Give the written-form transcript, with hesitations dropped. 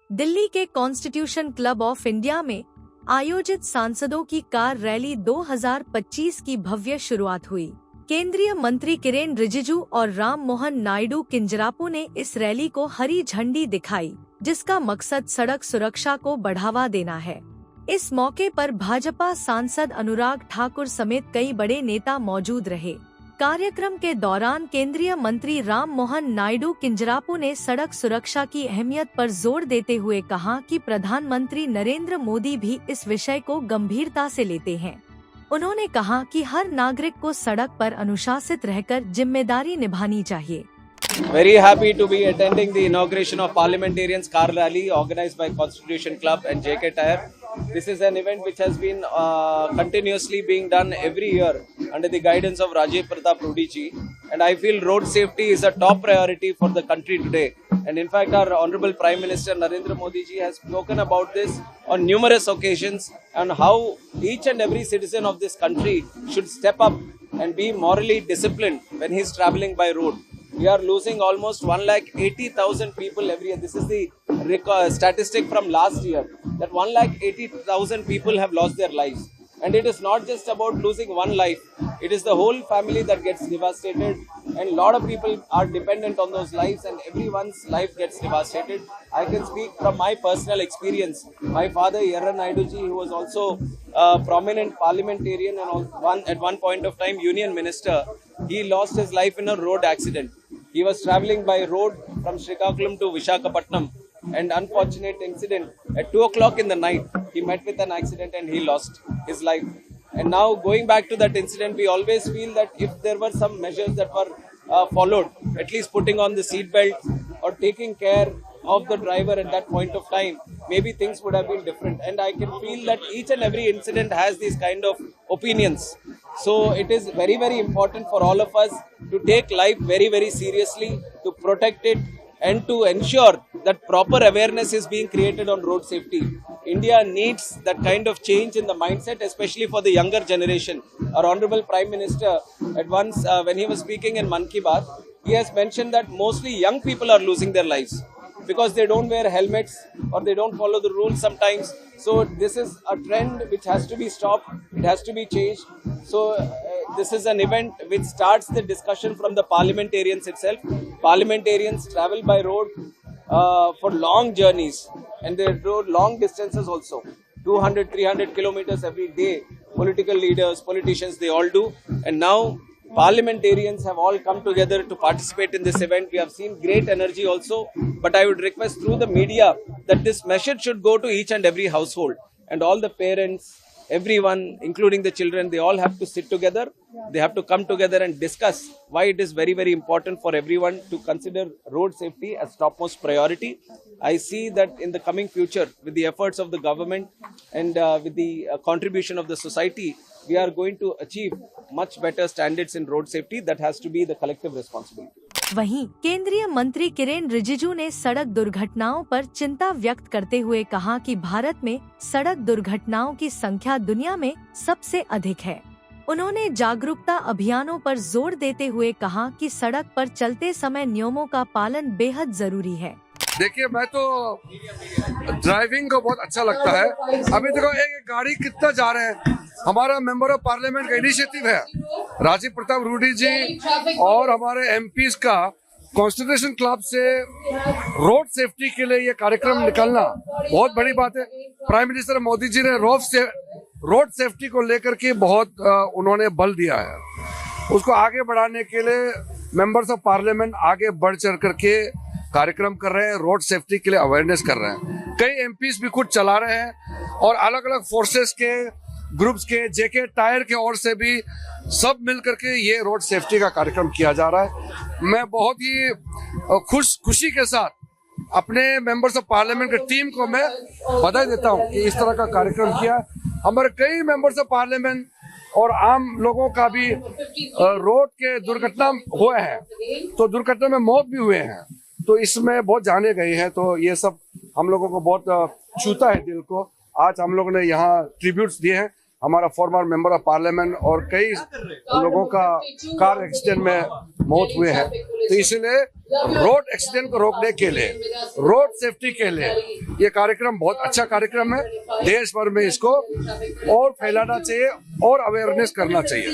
दिल्ली के constitution club of India में आयोजित सांसदों की कार रैली 2025 की भव्य शुरुआत हुई। केंद्रीय मंत्री किरेन रिजिजू और राम मोहन नायडू किंजरापू ने इस रैली को हरी झंडी दिखाई, जिसका मकसद सड़क सुरक्षा को बढ़ावा देना है। इस मौके पर भाजपा सांसद अनुराग ठाकुर समेत कई बड़े नेता मौजूद रहे। कार्यक्रम के दौरान केंद्रीय मंत्री राम मोहन नायडू किंजरापू ने सड़क सुरक्षा की अहमियत पर जोर देते हुए कहा कि प्रधानमंत्री नरेंद्र मोदी भी इस विषय को गंभीरता से लेते हैं। उन्होंने कहा कि हर नागरिक को सड़क पर अनुशासित रहकर जिम्मेदारी निभानी चाहिए। Very happy to be attending the inauguration of Parliamentarians Car Rally organized by Constitution Club and JK Tyre. This is an event which has been continuously being done every year under the guidance of Rajiv Pratap Rudy ji, and I feel road safety is a top priority for the country today. And in fact, our Honorable Prime Minister Narendra Modi ji has spoken about this on numerous occasions and how each and every citizen of this country should step up and be morally disciplined when he is travelling by road. We are losing almost 1,80,000 people every year. This is the statistic from last year, that 1,80,000 people have lost their lives. And it is not just about losing one life. It is the whole family that gets devastated, and a lot of people are dependent on those lives, and everyone's life gets devastated. I can speak from my personal experience. My father, Yerra Naidu ji, who was also a prominent parliamentarian and at one point of time union minister, he lost his life in a road accident. He was travelling by road from Srikakulam to Visakhapatnam, and unfortunate incident at 2 o'clock in the night, he met with an accident and he lost his life. And now going back to that incident, we always feel that if there were some measures that were followed, at least putting on the seat belt or taking care of the driver at that point of time, maybe things would have been different. And I can feel that each and every incident has these kind of opinions. So it is very, very important for all of us to take life very, very seriously, to protect it, and to ensure that proper awareness is being created on road safety. India needs that kind of change in the mindset, especially for the younger generation. Our Honorable Prime Minister, at once when he was speaking in Mann Ki Baat, he has mentioned that mostly young people are losing their lives because they don't wear helmets or they don't follow the rules sometimes. So this is a trend which has to be stopped. It has to be changed. So this is an event which starts the discussion from the parliamentarians itself. Parliamentarians travel by road for long journeys, and they rode long distances also, 200, 300 kilometers every day. Political leaders, politicians, they all do. And now parliamentarians have all come together to participate in this event. We have seen great energy also, but I would request through the media that this message should go to each and every household, and all the parents, everyone, including the children, they all have to sit together. They have to come together and discuss why it is very, very important for everyone to consider road safety as topmost priority. I see that in the coming future, with the efforts of the government and with the contribution of the society, we are going to achieve much better standards in road safety. That has to be the collective responsibility. वहीं केंद्रीय मंत्री किरेन रिजिजू ने सड़क दुर्घटनाओं पर चिंता व्यक्त करते हुए कहा कि भारत में सड़क दुर्घटनाओं की संख्या दुनिया में सबसे अधिक है। उन्होंने जागरूकता अभियानों पर जोर देते हुए कहा कि सड़क पर चलते समय नियमों का पालन बेहद जरूरी है। देखिए, मैं तो ड्राइविंग को बहुत अच्छा लगता है। अभी देखो एक गाड़ी कितना जा रहे हैं। हमारा मेंबर ऑफ पार्लियामेंट का इनिशिएटिव है, राजीव प्रताप रूडी जी और हमारे एमपीज का कॉन्स्टिट्यूशन क्लब से रोड सेफ्टी के लिए ये कार्यक्रम निकालना बहुत बड़ी बात है। प्राइम मिनिस्टर मोदी जी ने रोड सेफ्टी को लेकर के बहुत उन्होंने बल दिया है। उसको आगे बढ़ाने के लिए मेंबर्स ऑफ पार्लियामेंट आगे बढ़ चढ़ करके कार्यक्रम कर रहे हैं, रोड सेफ्टी के लिए अवेयरनेस कर रहे हैं। कई एमपीज भी कुछ चला रहे हैं और अलग अलग फोर्सेस के ग्रुप्स के, जेके टायर के ओर से भी सब मिल करके ये रोड सेफ्टी का कार्यक्रम किया जा रहा है। मैं बहुत ही खुशी के साथ अपने मेंबर्स ऑफ पार्लियामेंट की टीम को मैं बधाई देता हूं कि इस तरह का कार्यक्रम किया। हमारे कई मेंबर्स ऑफ पार्लियामेंट और आम लोगों का भी रोड के दुर्घटना हुए हैं, तो दुर्घटना में मौत भी हुए हैं, तो इसमें बहुत जाने गए हैं। तो ये सब हम लोगों को बहुत छूता है दिल को। आज हम लोगों ने यहाँ ट्रिब्यूट्स दिए हैं। हमारा फॉर्मर मेंबर ऑफ पार्लियामेंट और कई लोगों का कार एक्सीडेंट में मौत हुए हैं। तो इसलिए रोड एक्सीडेंट को रोकने के लिए, रोड सेफ्टी के लिए ये कार्यक्रम बहुत अच्छा कार्यक्रम है। देश भर में इसको और फैलाना चाहिए और अवेयरनेस करना चाहिए।